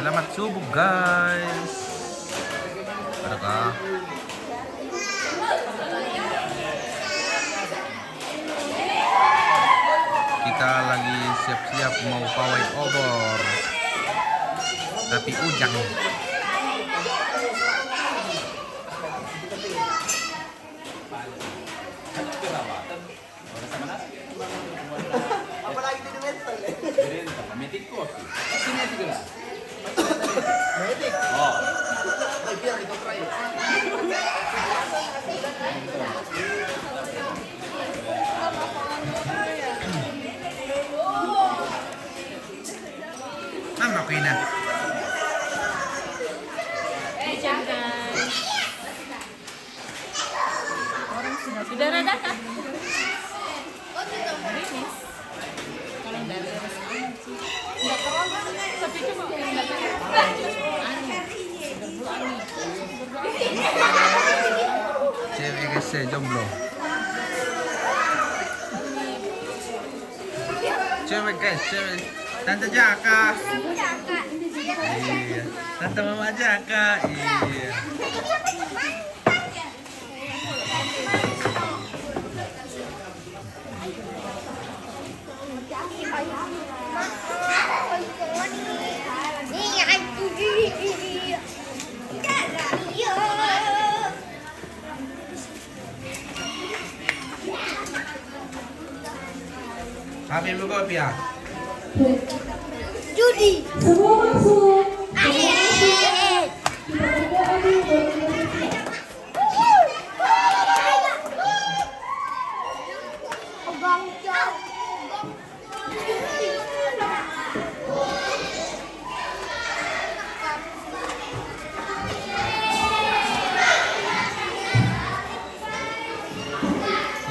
Selamat subuh guys. Adakah? Kita lagi siap-siap mau pawai obor. Tapi ujang. Apalagi di mental ya? Metik kok. Sini aja lah. Medik. Oh. Biar di kontrai. Mama ko na. Jam guys. Orang sudah rada kah? Finish. Kalau dari nggak terlalu, tapi cuma nggak terlalu aneh. Cewek guys, jomblo. Cewek guys, cewek. Tante Jaka. Iya. Tante Mama Jaka. Iya. Kami buka pia. Judi. Semua masuk.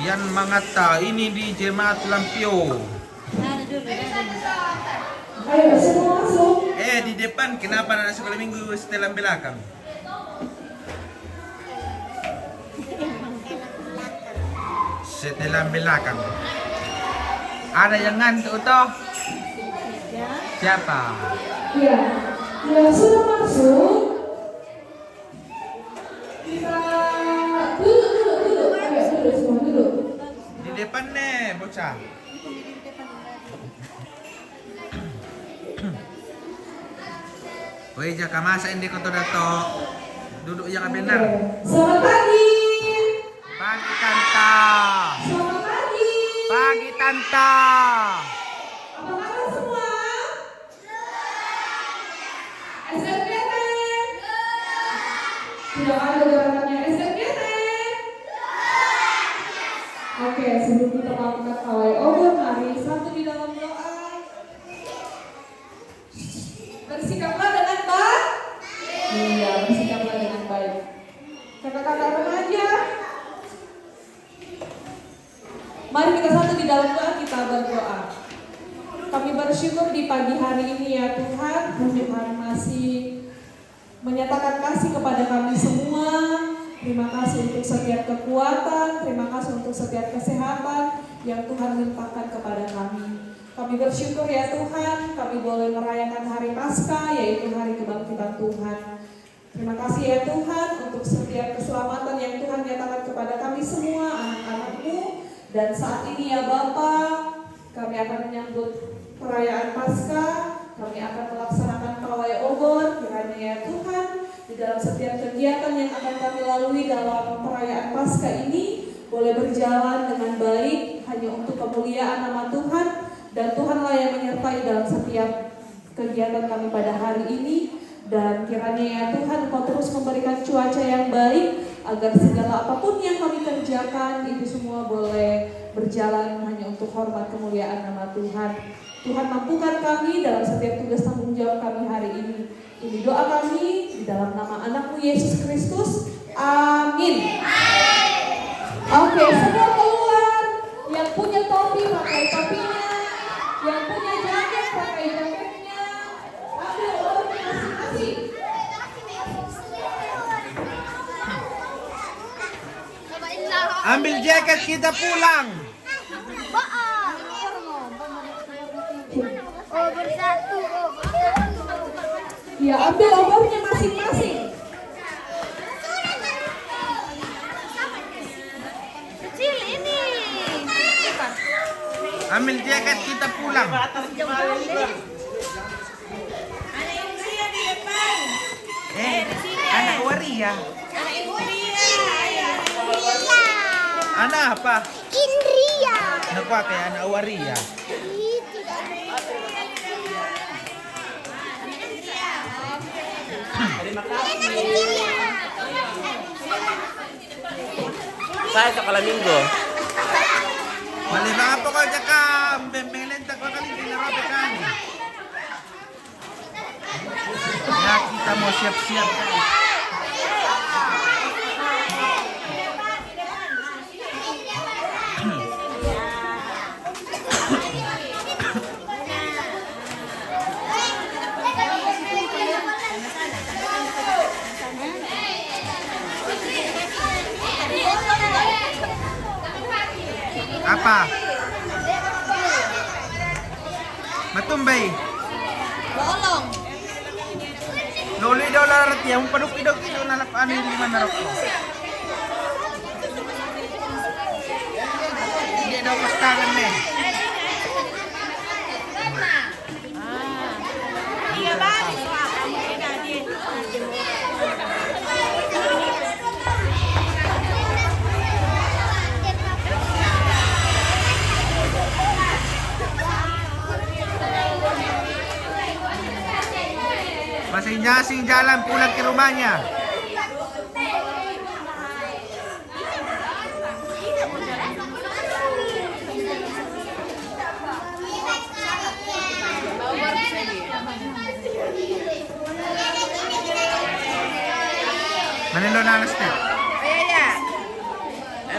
Yan mangata ini di Jemaat Lampio. Ayo semua masuk. Di depan kenapa anak sekolah minggu setelah belakang? Setelah belakang. Ada yang ngantuk toh? Siapa? Ya, yang sudah masuk. Kita duduk. Ayo duduk semua duduk. Di depan nih, bocah. Woi, jaka masa ini kotor dato. Duduk yang benar. Selamat pagi. Pagi Tanta. Selamat pagi. Pagi Tanta. Apa kabar semua? SNPT. Sudah ada gerakannya SNPT. Oke, sebelum kita melakukan pawai obor, mari satu di dalam doa. Bersikaplah dengan baik. Iya, bersikaplah dengan baik. Kata-kata remaja. Mari kita satu di dalam doa, kita berdoa. Kami bersyukur di pagi hari ini ya Tuhan, Tuhan masih menyatakan kasih kepada kami semua. Terima kasih untuk setiap kekuatan, terima kasih untuk setiap kesehatan yang Tuhan limpahkan kepada kami. Kami bersyukur ya Tuhan, kami boleh merayakan hari Paskah, yaitu hari kebangkitan Tuhan. Terima kasih ya Tuhan untuk setiap keselamatan yang Tuhan nyatakan kepada kami semua, anak-anak-Mu. Dan saat ini ya Bapa, kami akan menyambut perayaan Paskah, kami akan melaksanakan pawai obor, kiranya ya Tuhan, di dalam setiap kegiatan yang akan kami lalui dalam perayaan Paskah ini, boleh berjalan dengan baik, hanya untuk kemuliaan nama Tuhan. Dan Tuhanlah yang menyertai dalam setiap kegiatan kami pada hari ini. Dan kiranya ya Tuhan Engkau terus memberikan cuaca yang baik, agar segala apapun yang kami kerjakan itu semua boleh berjalan hanya untuk hormat kemuliaan nama Tuhan. Tuhan mampukan kami dalam setiap tugas tanggung jawab kami hari ini. Ini doa kami di dalam nama anak-Mu Yesus Kristus. Amin. Oke, semua keluar. Yang punya topi pakai topinya. Yang punya jaket pakai jaketnya. Ambil orangnya masing-masing. Ambil jaket kita pulang. Oh bersatu. Ya, ambil obornya masing-masing. Kecil ini. Ambil jaket kita pulang. Anak waria. Anak apa? Indria. Anak apa kayak anak waria? Saya sekolah minggu. Balik na po ko ka. Bembelen ta ko kali dinarape kani. Ya kita mau siap-siap. Apa? Matumbay. Bolong. Lolo daw larat yang paduk-idok itu nalapaan yung lima narok ko. Hindi daw pastangan na eh. Iya bagus Pak. Masing-masing jalan pulang ke rumahnya. Manilo na alas na.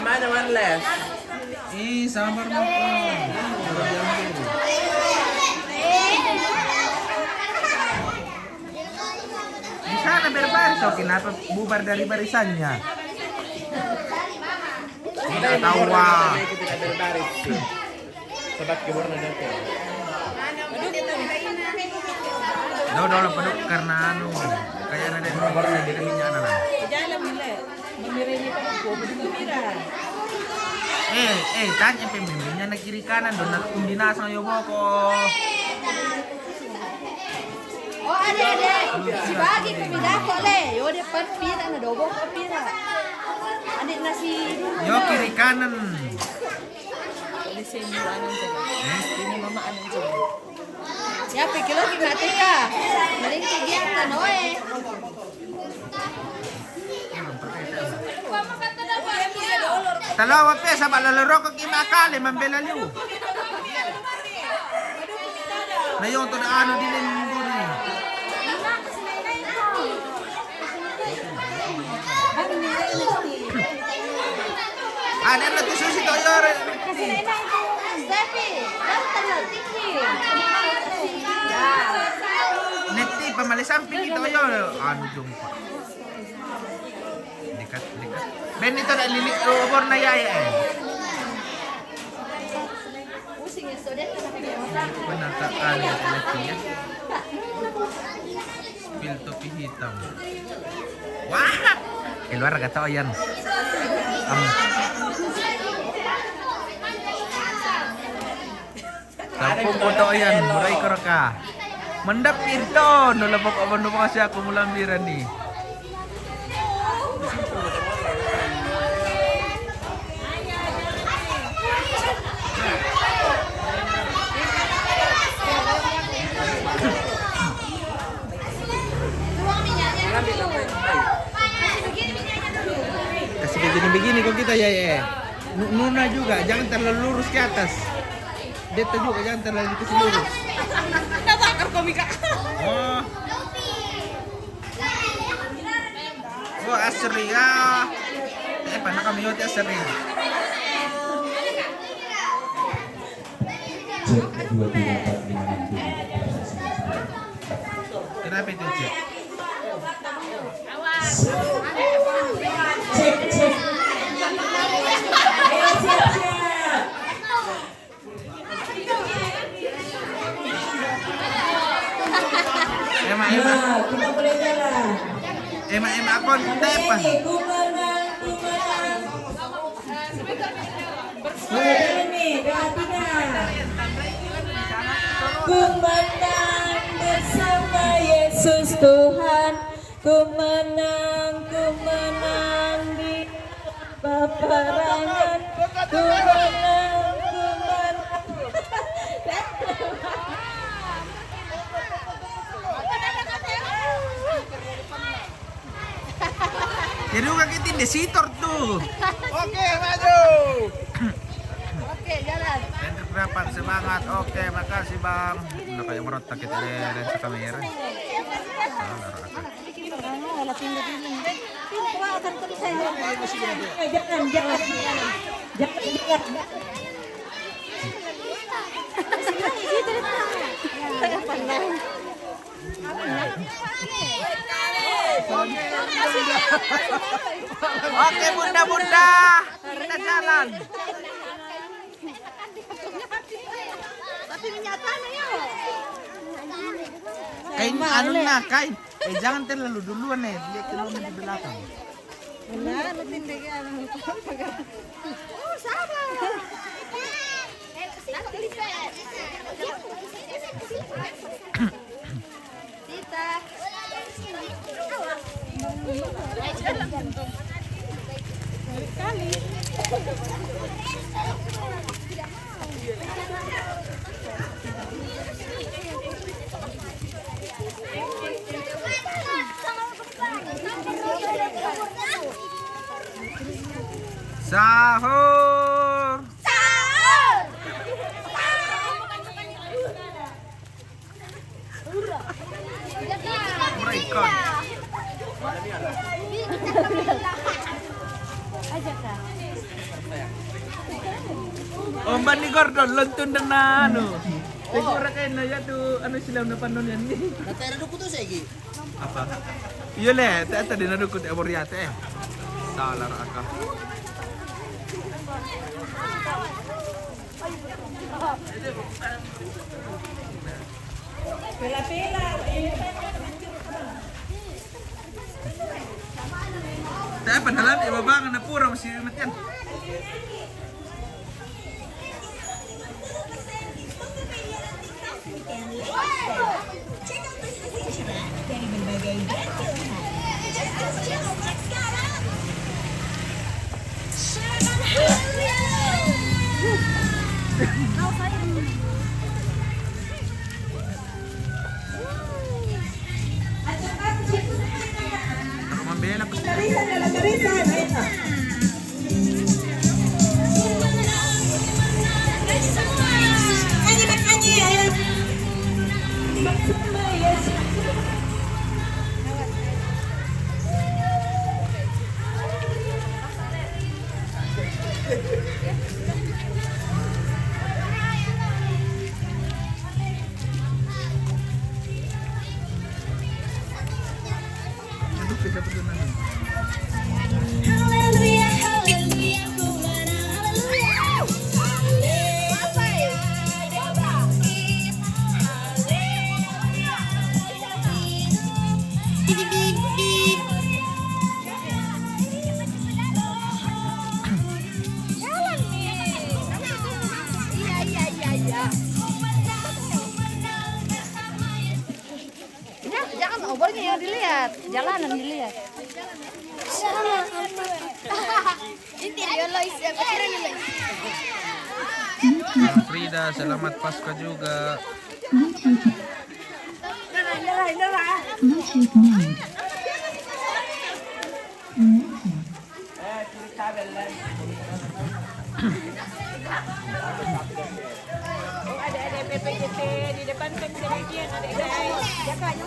Mana one less? Sabar mo po. Di sana berbaris, so kenapa bubar dari barisannya? Tidak tawa. Kita tidak berbaris. Sobat kebor na dito. Daw paduk karena anu. Kaya na din bubar na di kami niya na lang. Jalan nila. Mamiringi pa ko, mamiringi. Tanya pemimpinnya na kiri kanan doon na kung dinasang yung boko. Oh, ada. Si bagi kumida ko le. Yo de pira na dobo ko pira. Adik nasi. Yo kiri kanan. Disenyo anong tayo. Ini mama anong tayo. Ya pikilo kimatika. Maling tigyan ka no eh. Talawa pe sa balalaro ko kimakali mambelaliw. Na yung to na ano din yung buri. Ada na to susi to yore. Stepi, datang na tinggi. Neti pamalisamping ito yore. Ano dong pa. Dekat. Ben ito na lilik over na yaya eh. Pusing ya sudah Penataan ya ya. Spill topi hitam. Wah! Keluar kata yan. Tampung foto yan, murai ka. Mendapir to, nulabok abang kasi ako mulambiran ni. Kasih begini-begini kok kita ya. Nuna juga, jangan terlalu lurus ke atas. Deta juga jangan terlalu ke lurus. Nabakar komika. Oh. Oh, asri ya. Paano kami yun asri? Cek 23456. Kenapa itu, Cek? Cek. Ayo siap. Emang. Nah, kita apa? Ku menang, ku menang. Ini perhatikan. Ku menang bersama Yesus Tuhan. Ku menang di peperangan. Ku menang. Jadi udah kita desitor tuh. Oke, maju. Oke, jalan. Hendrik berapa semangat. Oke, makasih Bang. Udah kayak merotak kita dari kamera. Oke bunda-bunda, kita jalan. Tapi nyatanya ya. Kain anu nah kain. Jangan terlalu duluan nih, dia dulu di belakang. Benar, lu tindakan. Oh, sabar. Tita. Sahur. Mereka. Omban ni Gordon lontun dan anu. Tegura kain na ya tu anu silam na panon yan ni. Natera do putus lagi. Apa? Iya le, tadi nadukut emoriate. Salar aka. Pela-pela. Tapi padahal iba bang na pura masih matian. Membela ko siya. Aduh, kita berdua nih. Jangan obornya yang dilihat, jalanan dilihat. Frida, selamat Pasca juga. Ada PPJT di depan penjelasan ada guys.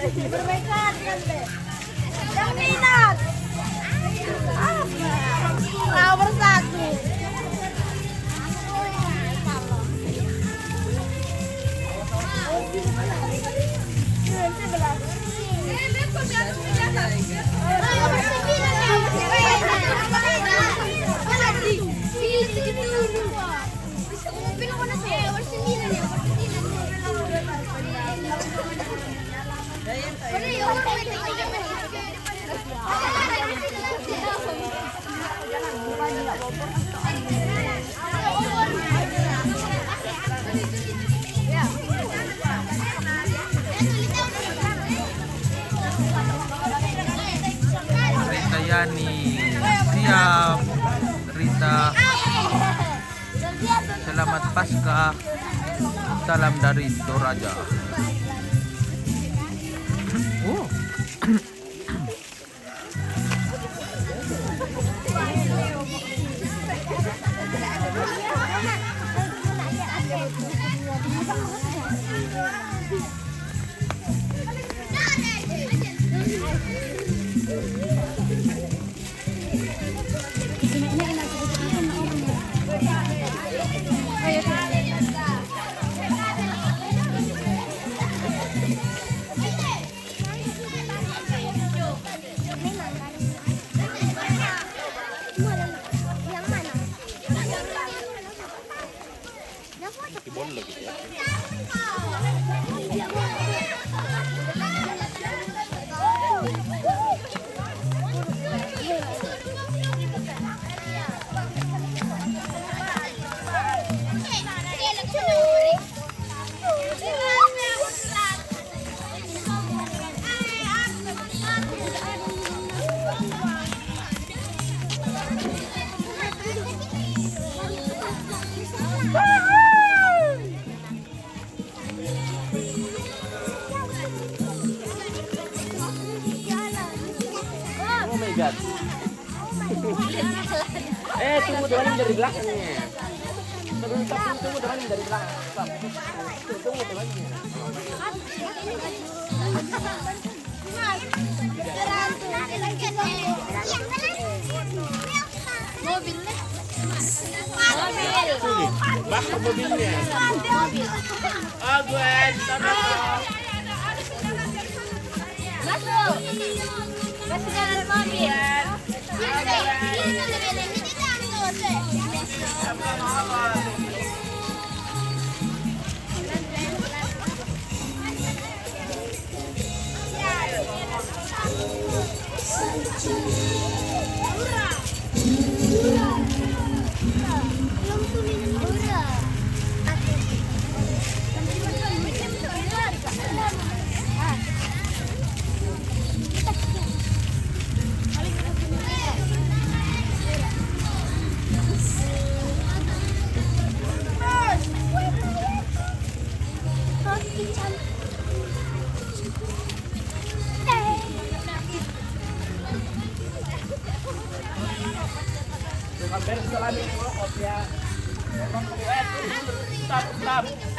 Perbaikan yang minat nomor 1. Paskah. Salam dari Toraja. Oh. Oh my god. Tunggu doang dari belakangnya. Tunggu doang dari belakang. Tunggu doang. Bakar mobilnya. Oh, Gwen, tolong. Masuk. Masuk dalam mobil.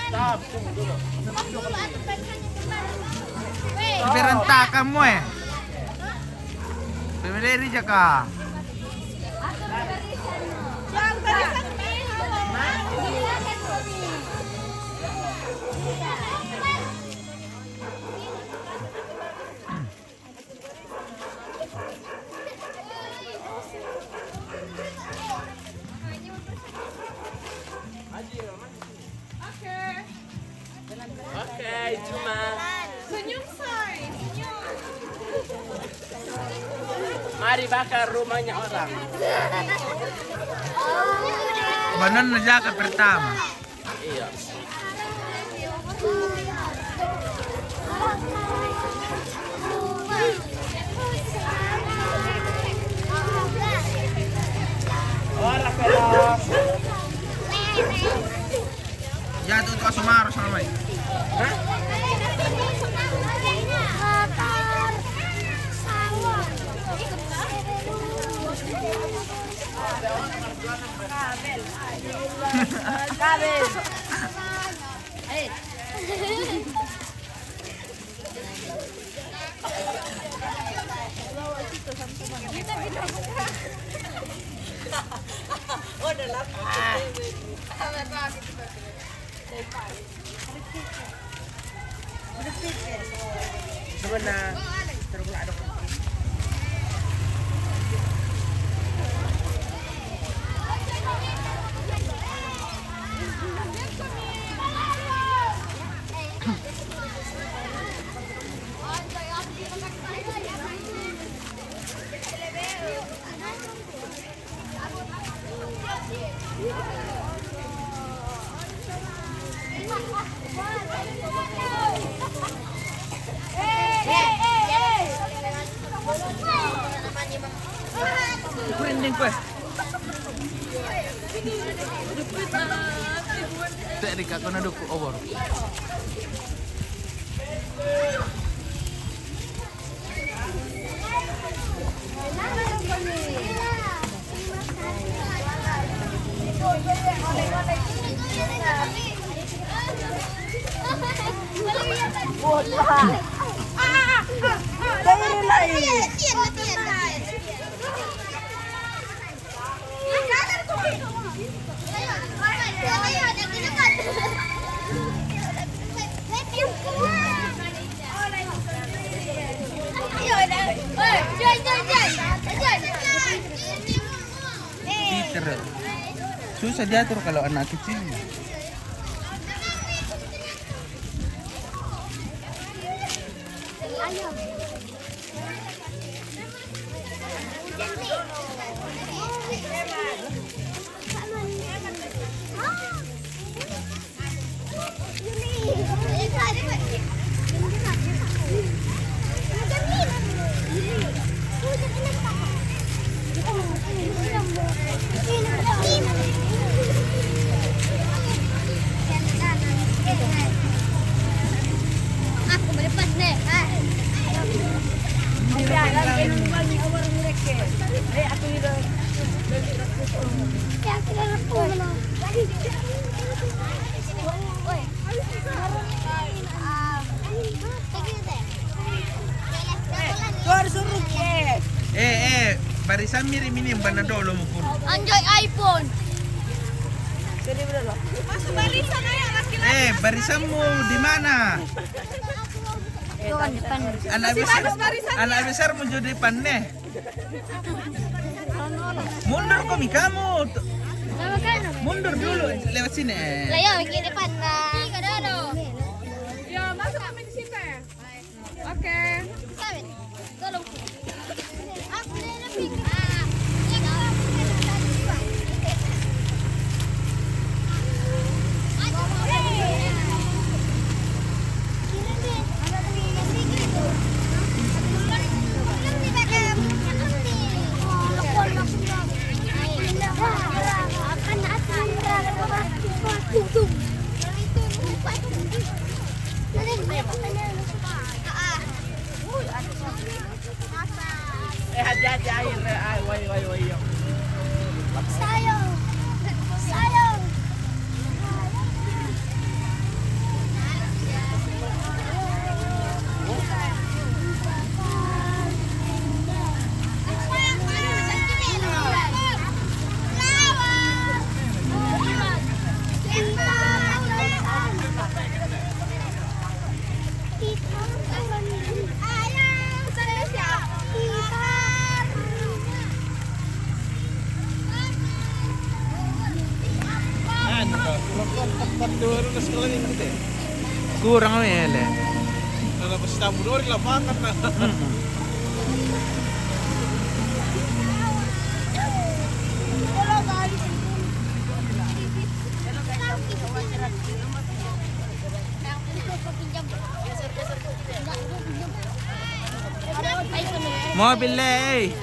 Stop, tunggu dulu. Berantakan mo eh. Pemilih Jaka. Oke, cuma Senyum, say. Senyum. mari bakar rumahnya orang. Banan na Jaka pertama. Iya. Orang keras. Jatuh ka sumaro sa kamay. Hah? Kabel. Sebenarnya terpulak dong. Kurinding ko eh. Tadi kak kau naduk obor. Peter. Susah diatur kalau anak kecil. Aku berlepas deh. Barisan mirim ini yang bana dolo mo pun. Anjay iPhone. Barisanmu di mana? Tuan depan. Anak besar mau jadi depan nih. Mundur kami kamu. Mundur dulu lewat sini. Lah ya, ke depan lah. Tiga dado. Ya, masuk kami di situ. Oke. Sabit. Tolong. Aku dah pikir. Hati-hati air, woi. Sayang. Sayang. Kurang mele. Kalau pas tamu dua lah makan lah. Mobil leh.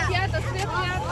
Di atas, lihat di atas.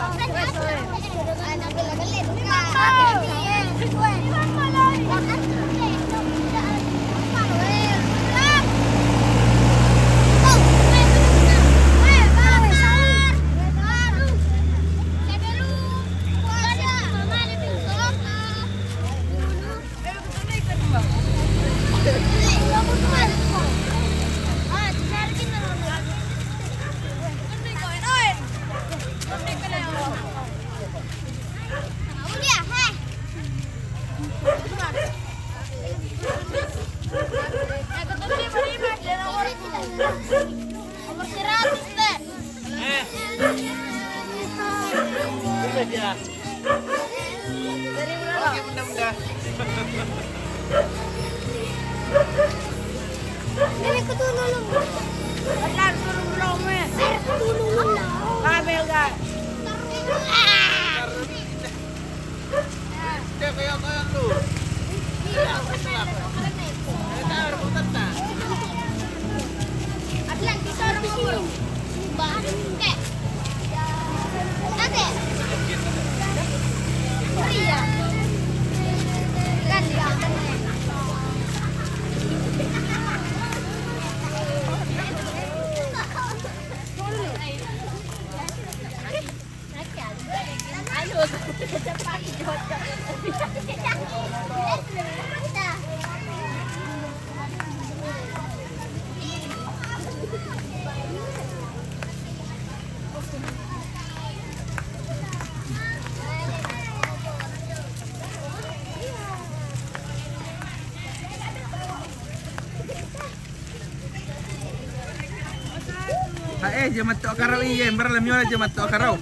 Jamat to akaraw iya, alam nyo na jamat to akaraw.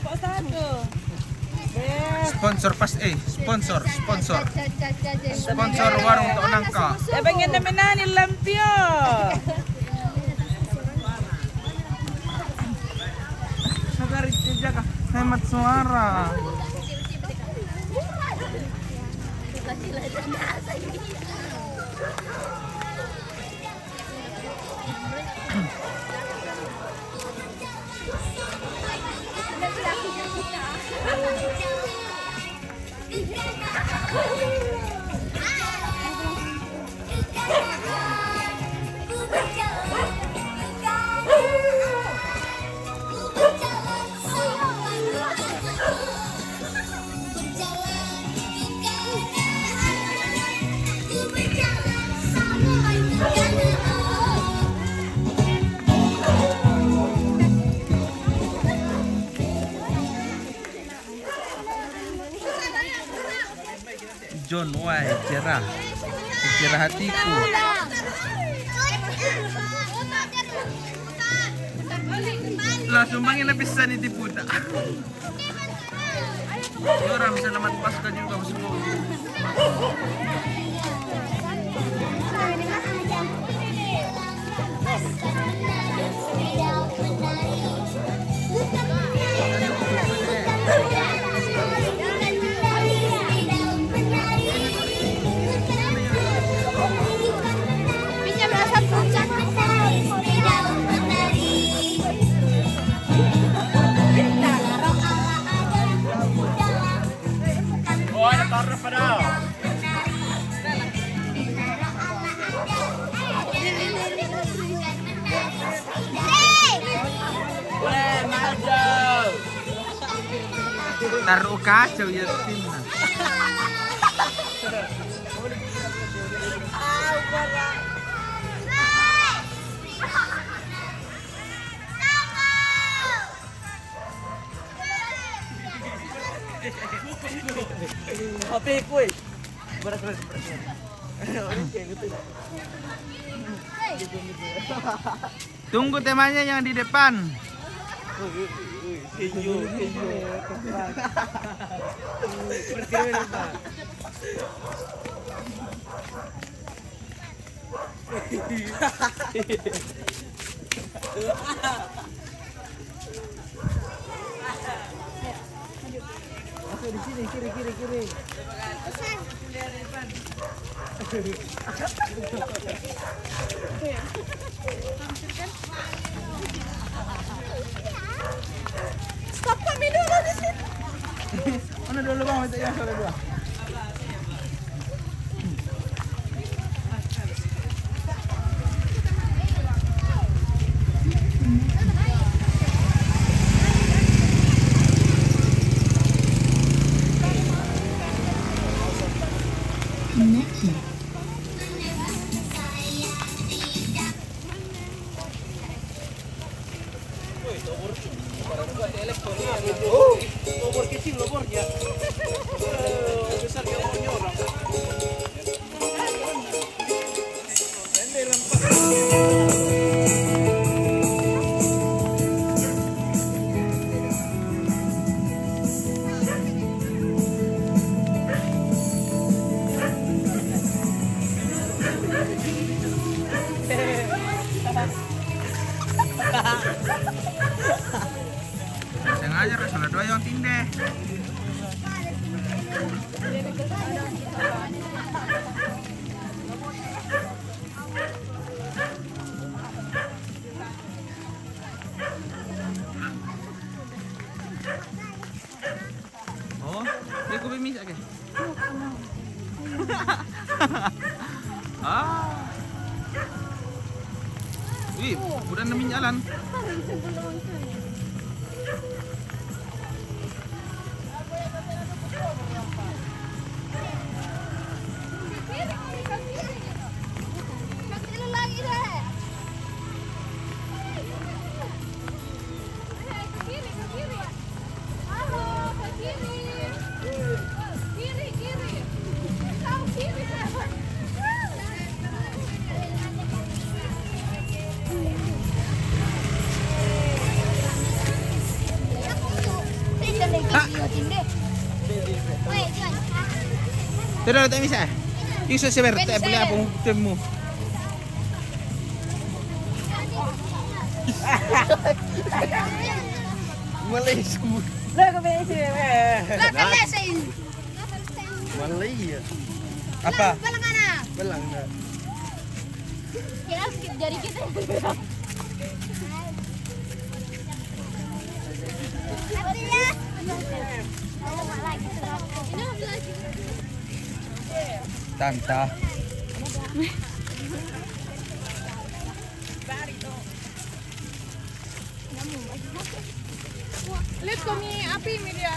Sponsor pas sponsor. Sponsor warung to nangka. Pengen namin na nilampyo. Sagarit siya ka, hemat suara. John Wai, cerah hatiku. Lah sumbangin lebih sana di puta. Orang bisa selamat pasca juga semua. Taruh kacau ya timna. Kopi kuy. Berat. Tunggu temanya yang di depan. Keju. Masuk di sini kiri. Stop kami dulu di sini. Mana dulu bang, minta yang soal dua. Lobor kecil lobornya. Besar yang mau nyorong. Sengaja salah dua yang tindeh. ke. Ah. Wih, udah nemin jalan. Pero tak bisa. Iso si Berte boleh apa temu. Malay semua. Lah kau besi. Malay. Apa? Belang na. Kira jari kita. Tanta. Lihat kami api media.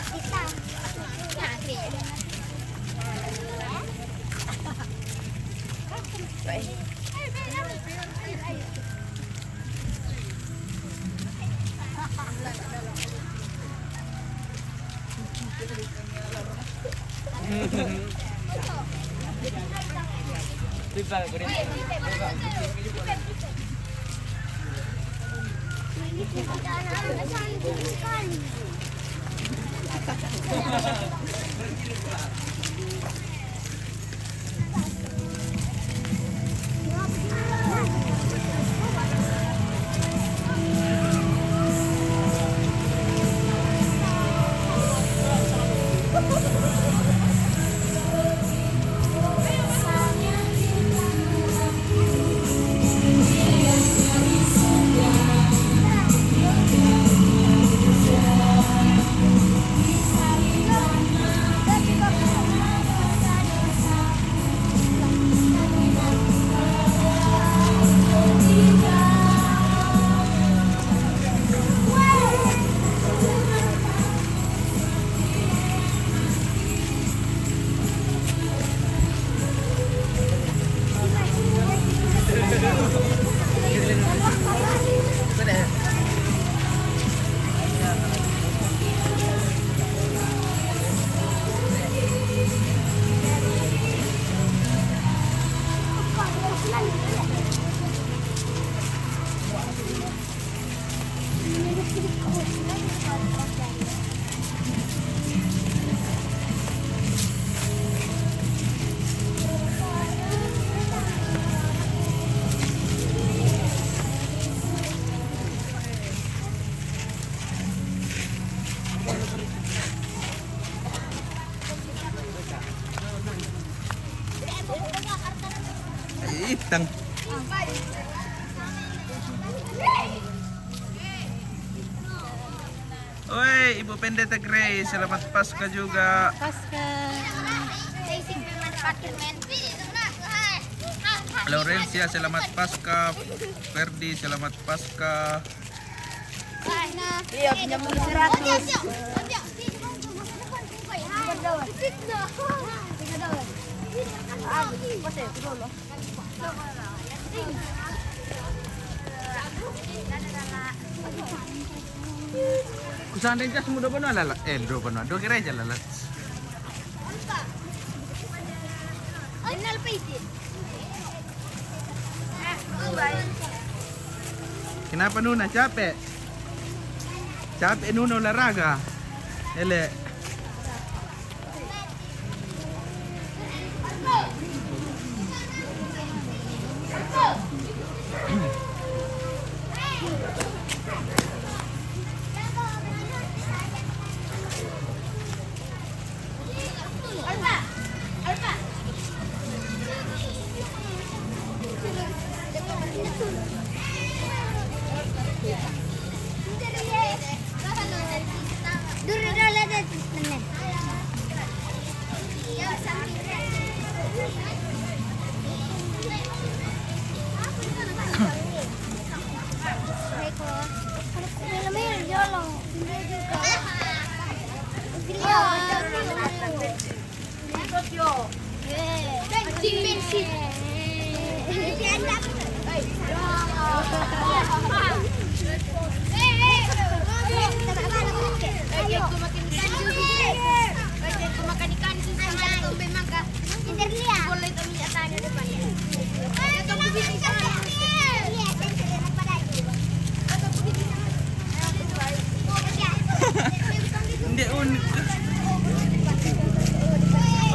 Itang. Oi, Ibu Pendeta Grace, selamat Paskah juga. Laurencia, selamat Paskah. Ferdi, selamat Paskah. Iya, pinjam 100. Kusandain ka semua doon lala. Do pa do kira aja lalat. Kenapa Nuna capek? Capek Nuna olahraga. Ele. Hindi unik.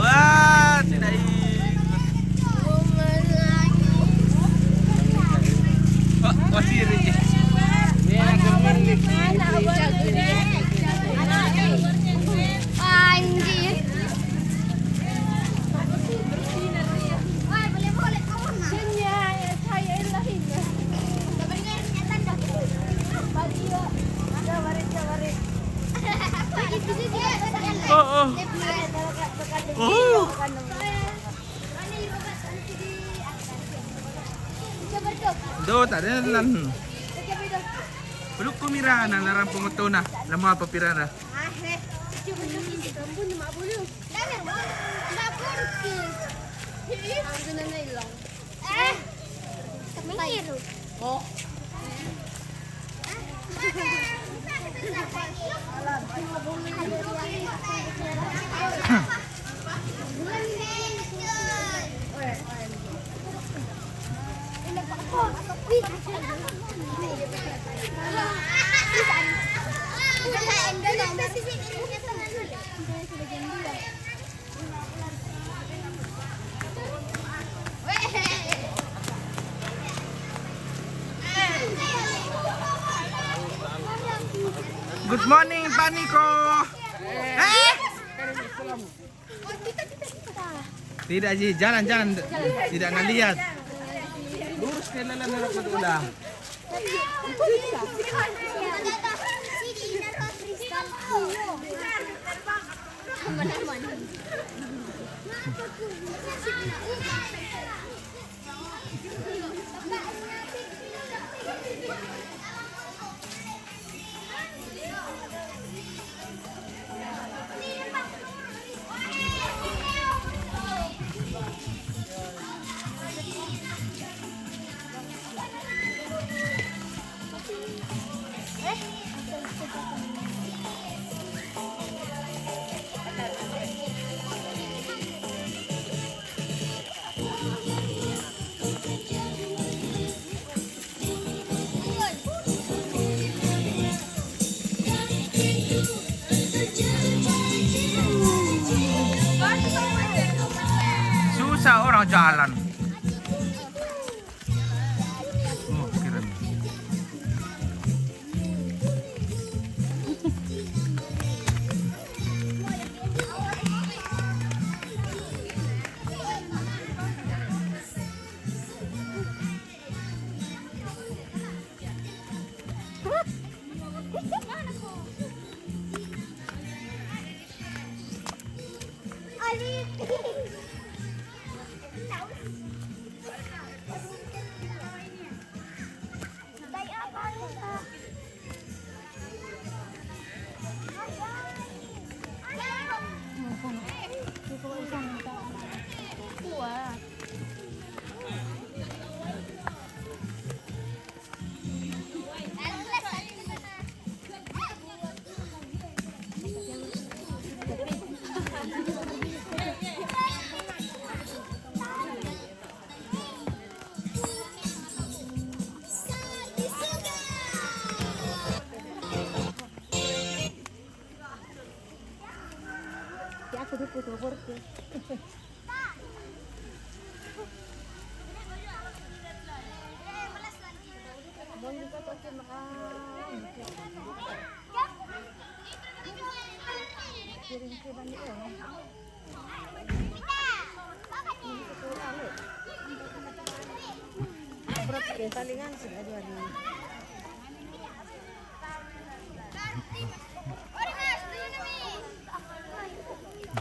Wah, tidak ikut. Oh, wasiri. Anjir. Oh, oh. Oh. Do, tak ada lan. Belum kumira na larang pumunto na. Lama papira na. Oh. Good morning, Pak Niko. Tidak Ji, jangan. Tidak ngelihat. Lurus ke lalan harap udah. Susah orang jalan. Oh, keren.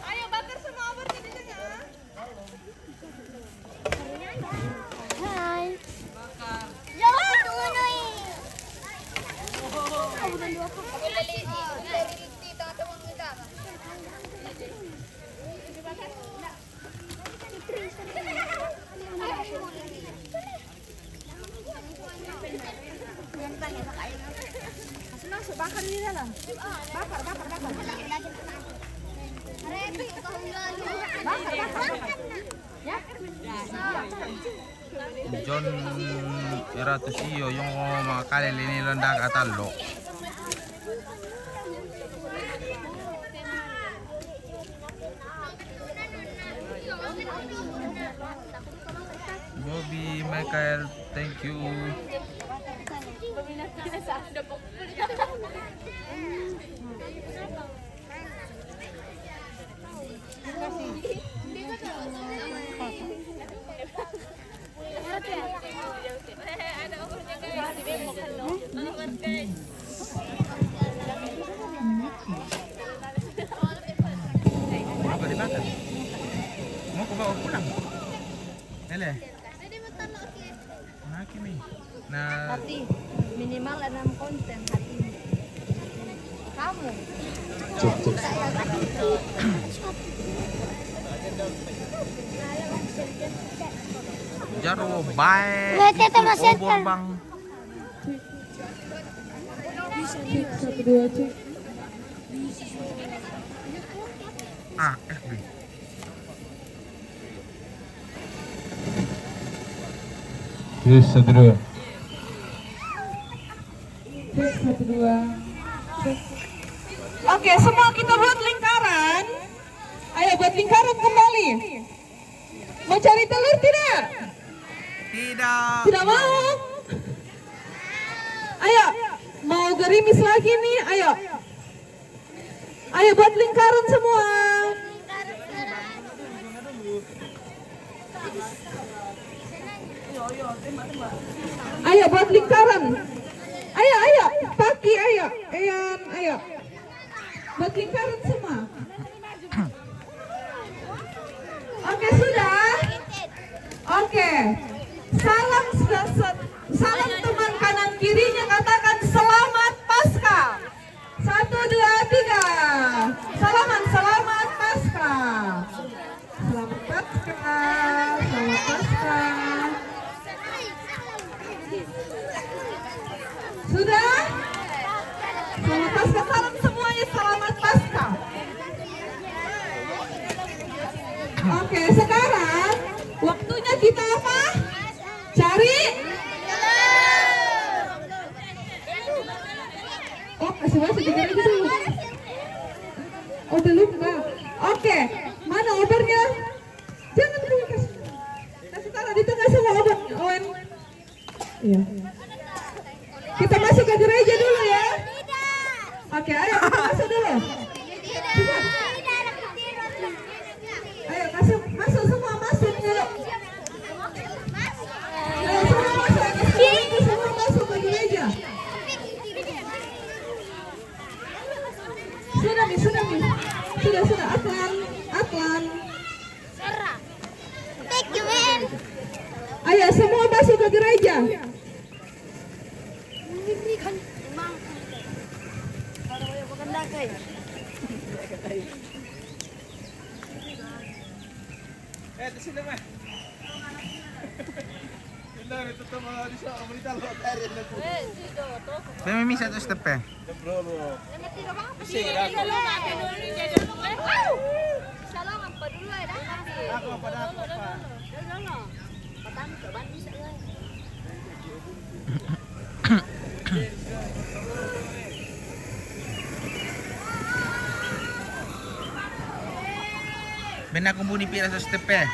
Ayo bakar semua obornya di tengah. Hai. Bakar. Jangan tuloy. Udah dua kok. Lili. Dito tawag kita. Dibakar. Enggak. Masuk bakar di dalam. Bakar. Ya. John Eratus iyo yung mga kalili nilang dagatalo. Bobby, Michael, thank you. Apa dimakan? Mau ke bawah pulang? Ele. Nah, kimi. Nah, Hati minimal 6 konten hati. Kamu. jaro baik. Obor bang. Cek 1 2 cek. Ah, FB. Yes, 1 2. Cek 1 2. Oke, semua kita buat lingkaran. Ayo buat lingkaran kembali. Mau cari telur tidak? Tidak. Tidak mau? Ayo, mau gerimis lagi nih, ayo. Ayo buat lingkaran semua. Ayo buat lingkaran. Ayo, Paki, ayo. Eyan, ayo. Buat lingkaran semua. Oke, sudah? Oke. Salam teman kanan kirinya katakan selamat Paskah. 1 2 3. Selamat Paskah. Selamat Paskah. Selamat Paskah. Sudah? Selamat Paskah, salam semuanya, selamat Paskah. Oke, sekarang waktunya kita apa? Cari. Oh, kasih masuk di garis dulu. Oh, udah lupa. Oke, mana obornya? Jangan dulu kasih taruh di tengah semua obor. Owen. Iya. Kita masuk ke gereja dulu ya. Oke, ayo kita masuk dulu. Cepat. Ayo kasih masuk semua masuk yuk. Ayo semua masuk ke gereja. Sudah nih. Sudah Atlan. Ayo semua masuk ke gereja. Ito sila ma. Hindi, ito mga di siya. Amunita lo tayo na po. May misa to step eh. Bro. Ako pa. Ben akong buni pila sa step eh.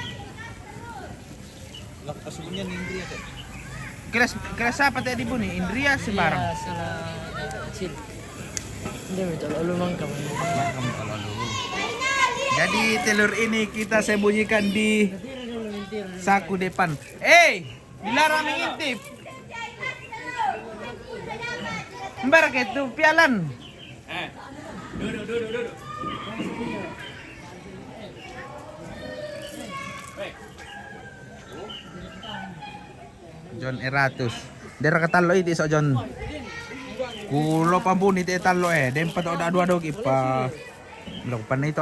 Lakasunya ni Indria teh. Kira siapa tadi buni? Indria si barang. Hindi, lalu mang kamu. Jadi telur ini kita sembunyikan di saku depan. Dilarang mengintip. Mbar itu pialan. Duduk. John Eratus. Dera katalo iti so John. Kulo pambuni ti talo dempa to da dua dog ipa. Melakukan itu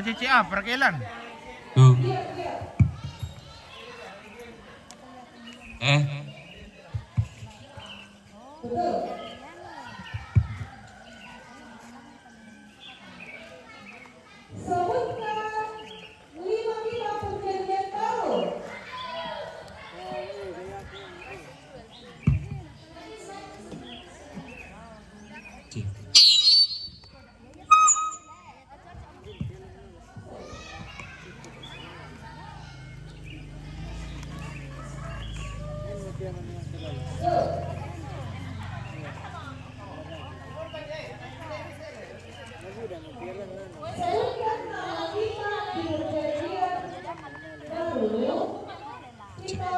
CCA perkelan. Tuh. Sebutkan 5 kita perjanjian baru. C. Sebutkan nama kita di perjanjian baru. Kita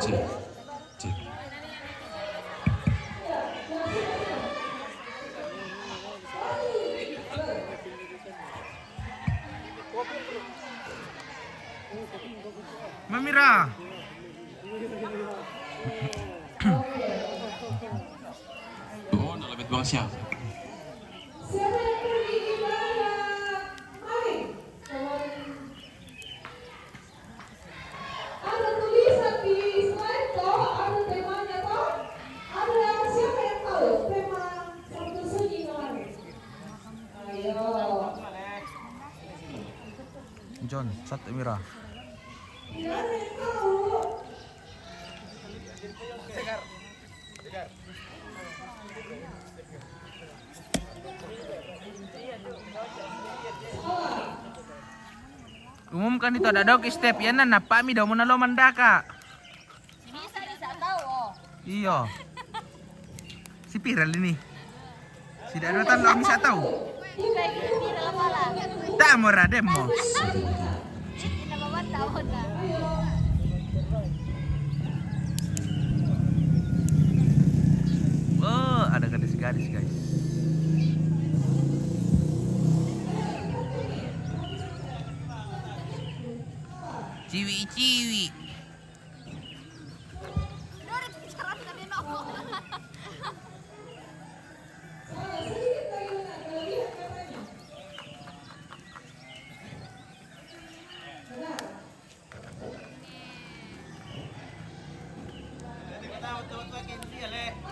C. C. Mamira. Oh, nak lebih tuang siap. Siapa yang pergi di mana? Mari. Ada tulisan di slide toh, ada temanya toh. Ada yang siapa yang tahu tema Sabtu Sunyi kemarin? Ayo. John, satu Mira. Tidak ada yang tahu. Umumkan itu ada dog step ya na napami daw mo na lo mandaka. Bisa tahu. Oh. Iya. Si Piral ini. Si Dado tan lo bisa tahu. Kayak gitu di dalam malam. Tak mo radem mo. Kita bawa tahun lah. Oh, ada gadis-gadis guys. Ciwi-ciwi.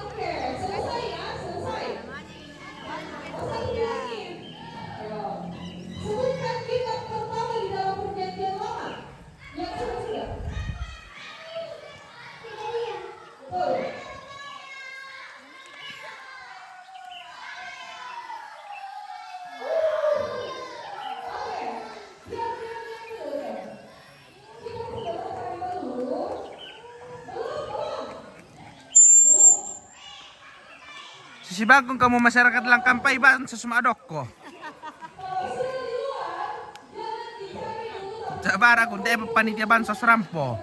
Oke, selesai ya, selesai. Ayo. Sebutkan kitab pertama di dalam perjanjian lama. Yang sudah. Betul. Sisibagong kamu masyarakat lang kampay ba sa sumadok ko? Sa bara kung tayo panitiaban sa srampo.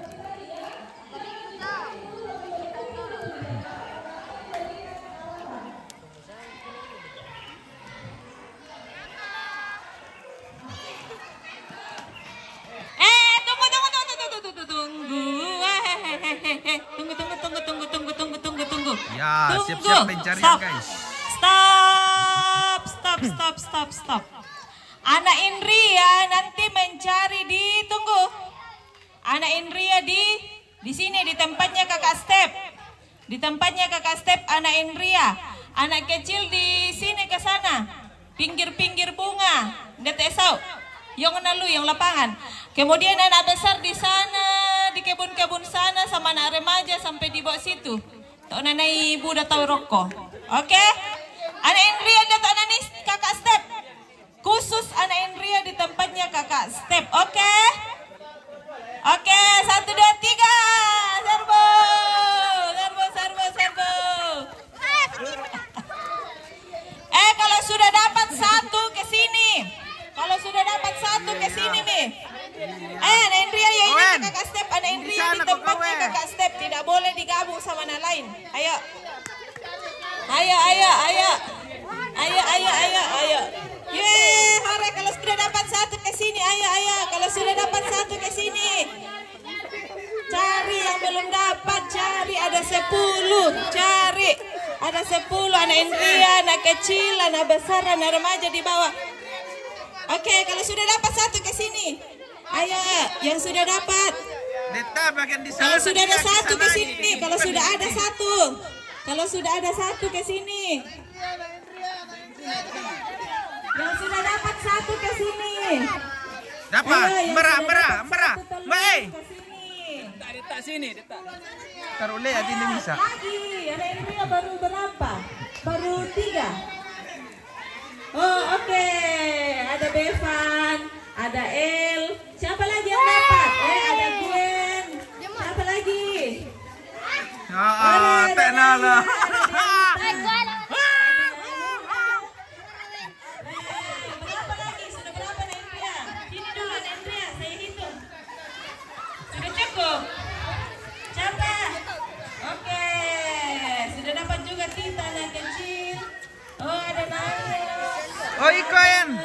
Tunggu. Ya, siap-siap pencarian guys. Stop. Anak Indria nanti mencari Anak Indria di sini di tempatnya Kakak Step. Di tempatnya Kakak Step Anak Indria. Anak kecil di sini ke sana. Pinggir-pinggir bunga. Detesau. Yang nalu yang lapangan. Kemudian anak besar di sana, di kebun-kebun sana sama anak remaja sampai di bawah situ. Tok nanai ibu dah tahu rokok. Oke? Anak Indria datang nanis Kakak Step. Khusus anak Indria di tempatnya Kakak Step. Oke? Oke, 1 2 3. Serbo. Kalau sudah dapat 1 ke sini. Kalau sudah dapat 1 ke sini nih. Anak Indria yang ini Kakak Step. Anak Indria di tempatnya Kakak Step. Tidak boleh digabung sama anak lain. Ayo. Yeay, hore kalau sudah dapat 1 ke sini. Ayo. Kalau sudah dapat 1 ke sini. Cari yang belum dapat, cari ada 10. Cari. Ada 10 anak Indria, anak kecil, anak besar, anak remaja di bawah. Oke, kalau sudah dapat satu ke sini. Ayo, yang sudah dapat. Deta bagian di sana. Kalau sudah ada dia satu ke sana sini. ini. Kalau sudah ada satu. Kalau sudah ada satu ke sini. Yang sudah dapat satu ke sini. Dapat. Ayo, yang Merah, sudah merah, dapat merah. satu telur Baik. ke sini. Taruh lihat ini bisa. Lagi, ada Indria baru berapa? Baru 3. Oh, oke. Ada Bevan, ada El. Siapa lagi yang dapat? Ada Gwen. Siapa lagi? Ah, teknala. Berapa lagi? Sudah berapa Indria? Sini dulu Indria, saya hitung. Sudah cukup? Catat. Oke, sudah dapat juga Tita anak kecil. Oh, ada Naya. Oh, Ikoen.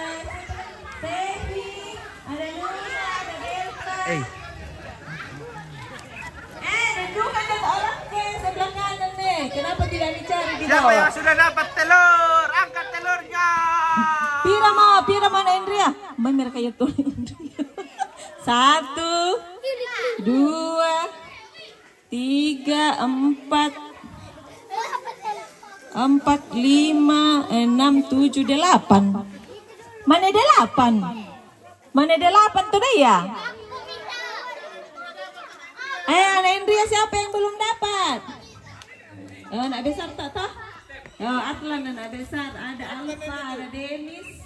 Tevi, ada Nuna, ada Delta. Dan bukan ada orang ke sebelah kanan nih. Kenapa tidak dicari di Siapa bawah? yang sudah dapat telur? Angkat telurnya. Pira mana Indria? Mbak mereka ya tuh Indria. 1, 2, 3, 4, 5, 6, 7, 8. Mana 8? Mana 8 tuh deh ya? Anak Indria siapa yang belum dapat? Anak besar tak toh? Atlan anak besar. Ada Alfa, ada Dennis,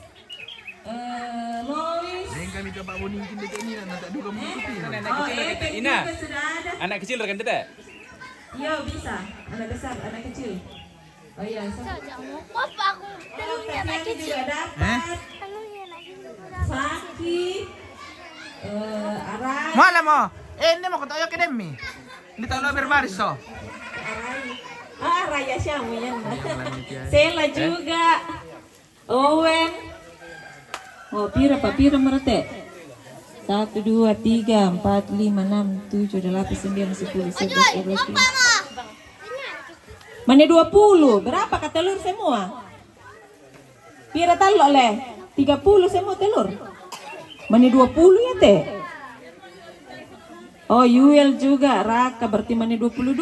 Lois. Yang kami coba boningin dekat ini nanti duga mengikuti. Ina. Sudah ada. Anak kecil rekan Tete. Iya bisa. Anak besar, anak kecil. Oh iya. Anak kecil juga dapat. Saki. Arai. Mana mo? Ini mau ketayo ke demi. Ini tahu berbaris so. Raya siapa yan? Sela juga. Owen. Oh, pira merete. 1, 2, 3, 4, 5, 6, 7, 8, 9, 10, 11, 12. Mana 20? Berapa kata telur semua? Pira talok leh? 30 semua telur. Mana 20 ya teh? Oh, Yuel juga, Raka berarti mana 22.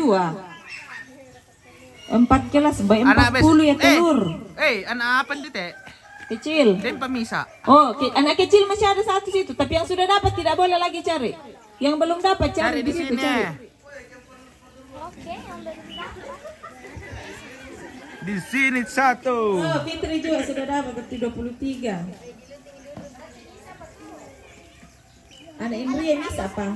4 kelas, baik 40 ya telur. Anak apa nih teh? Kecil. Dem pemisa. Oh, anak kecil masih ada satu situ, tapi yang sudah dapat tidak boleh lagi cari. Yang belum dapat cari di situ sini. cari. Di sini 1. Oh, Fitri juga sudah dapat berarti 23. Anak Indria ini siapa?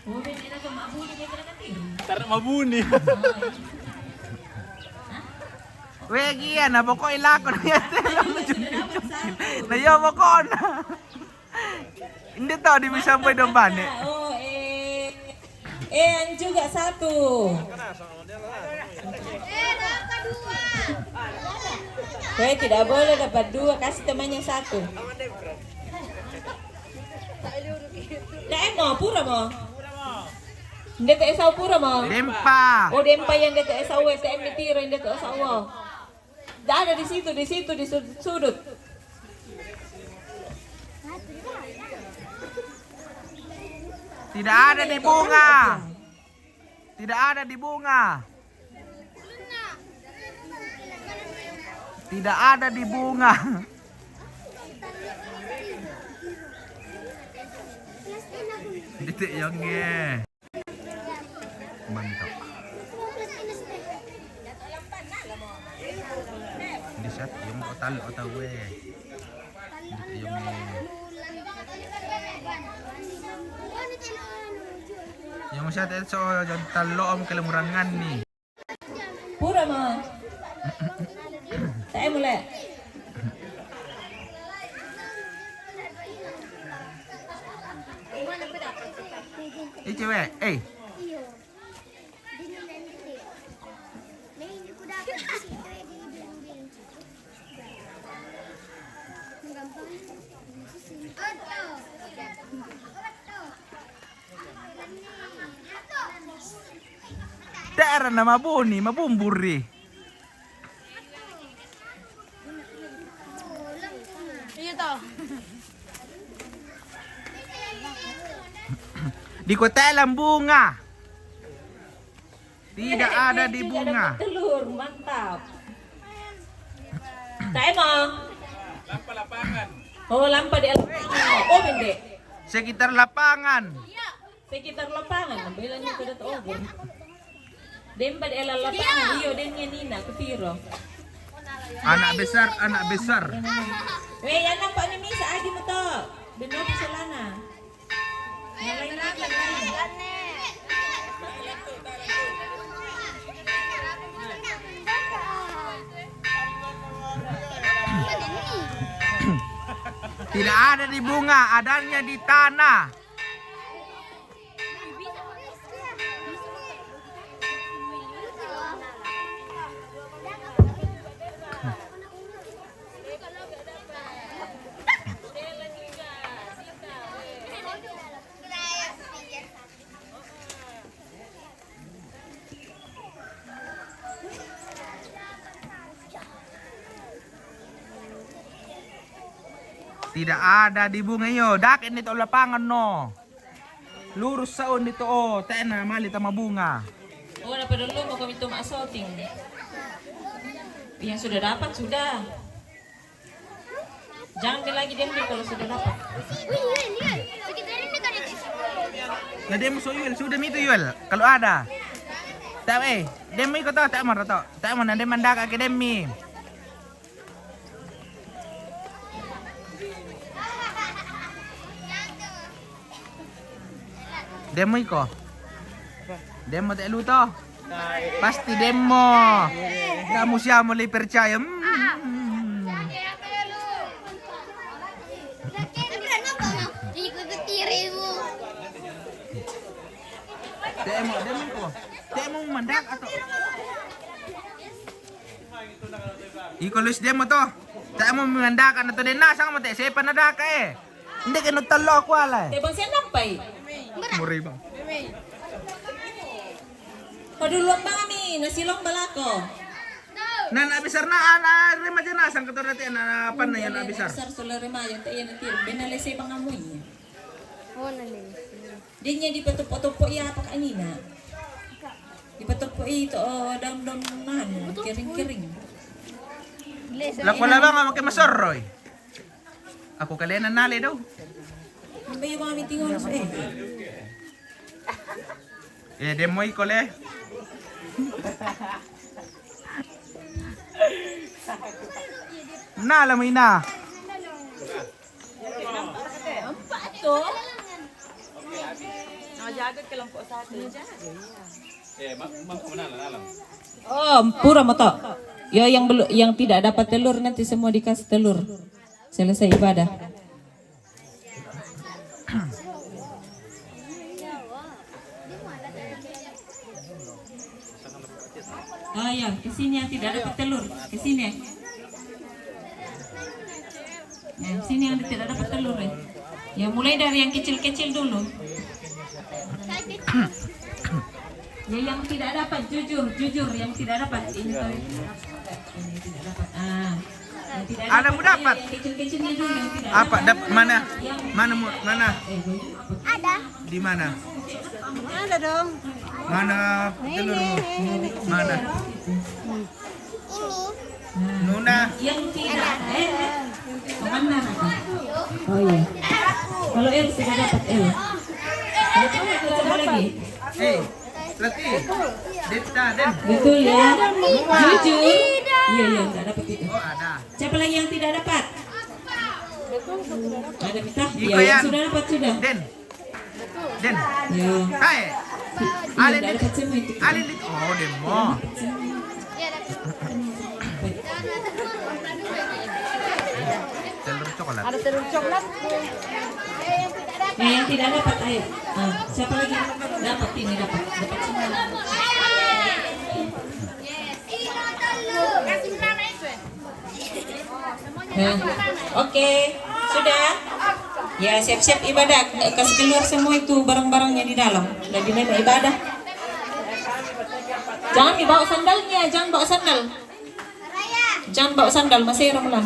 Oh, ini ada mabuni Tarik mabuni. Wegi na pokok ilakon niya. Na yo mo ko na. Hindi to di bisa sampai domba ni. Oh, yang juga 1. Tidak boleh dapat 2, kasih temannya 1. Dah mau pura mau. Ndete esau pura mau. Dempa. Oh, dempa yang ndete esau STM ditiro yang ndete esau. Dah ada di situ di sudut. Tidak ada di bunga. Tidak ada di bunga. Tidak ada di bunga. Detik yang mantap. Di set yung otal otawe. Detik yang yung set so talo ang kalamurangan ni. Pura mo. Tayo muli. Cewek, daerah nama Boni, mabumburi. Di kotelan bunga. Tidak ada di bunga. Telur, mantap. Tak mau. Lampa lapangan. Oh, lampa di lapangan. Oh, bende. Sekitar lapangan. Sekitar lapangan. Bilang itu dah over. Demba di lapangan. Iyo, dennya Nina, kepiro. Anak besar, anak besar. Weh, yan nampak ni Misa, agi mo to. Benar po sa lana. Ngalain lagi, Tidak ada di bunga, adanya di tanah. Tidak ada di bunga yo. Dakin dito lapangan no. Lurus saon dito oh. Tena mali tama bunga. Oh, dapat dulu mau kami tumak shooting. Yang sudah dapat sudah. Jangan lagi diambil kalau sudah dapat. Nah demo so Yuel, sudah itu Yuel. Kalau ada. Tak demo iko to, tak mo to. Tak mo na demanda ka akademi. Demo iko. Demo tak luto. Pasti demo. Kamu siapa mulai percaya? Demo ko. Demo mandak atau? Iko Luis demo to. Demo mandakan atau dena sang mo te sepa nadaka eh. Hindi ka nagtalo ako alay. Tebang siya nampay. Muri bang. Padulong ba kami? Nasilong balako. Nan abisar na ana remaja na sang kato dati na pan na yan abisar. Besar sulah remayan tayo na tiro. Benalese bang amoy. Oh, nalis. Di niya di patupo-tupo iya pa kanina. Di patupo ito dam-dam man. Kering-kering. Lakwala ba nga makimasoroy? Ako kalian nali daw. Ano ba yung mga mitingon sa Demoy ko le. Na alam mo ina. Pato? Nakajagat ka lang po sa atin. Oh, pura mo to. Yang tidak dapat telur nanti semua dikasih telur. Selesai ibadah. Oh ya, ke sini yang tidak dapat telur, ke sini. Ya, sini yang tidak dapat telur ya. Ya mulai dari yang kecil-kecil dulu. Ya yang tidak dapat jujur yang tidak dapat ini tadi. Ini tidak dapat. Yang tidak Ada mu dapat. Yang kecil-kecilnya dulu yang tidak Apa dapat. mana? Mana? Ada. Di mana? Ada dong. Mana telurmu? Mana? Nuna. Yang tidak. Kemana? Oh iya. Kalau El sudah dapat El. Coba lagi. Lati. Dita, Den. Betul ya. Jujur. Iya, enggak dapat itu. Oh, ada. Siapa lagi yang tidak dapat? Ada kita? Iko Ya, yan. yang sudah dapat sudah. Den. Ya. Hai. Iya, Alin enggak dito. dapat semua itu. Alin dito. Oh, demo. Telur coklat. Ada telur coklat. Yang tidak dapat ayo. Siapa lagi yang dapat ini dapat semua. Oke, sudah. Ya siap-siap ibadah. Kasih keluar semua itu barang-barangnya di dalam. Udah dimana ibadah. Jangan dibawa sandalnya, jangan bawa sandal. Jangan bawa sandal, masih ramlan.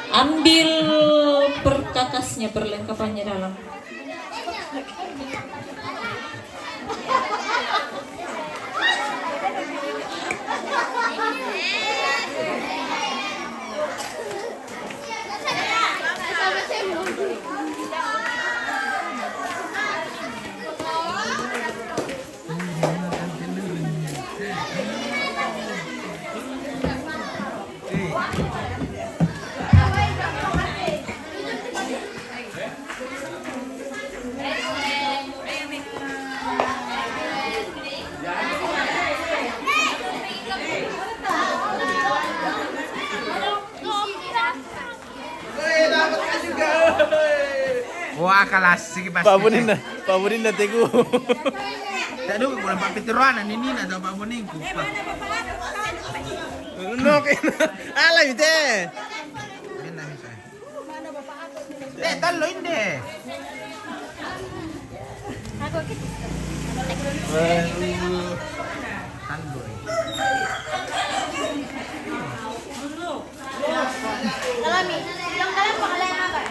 Ambil perkakasnya, perlengkapannya dalam. Wah, kalas sige pasti. Pak Bunin na tigo. Tado ko lang papituruan ini na daw Pak Bunin ko. No, ala yute. Yan na siya. Talo hindi. Talo. Kalami, yang kalian pangalan apa?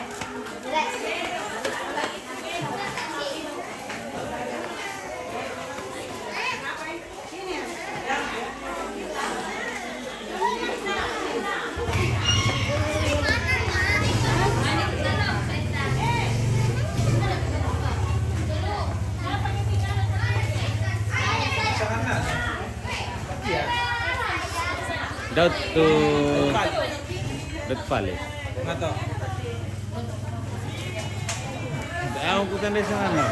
Daud to pale. Nga to. Ayaw ko tanda sa ano.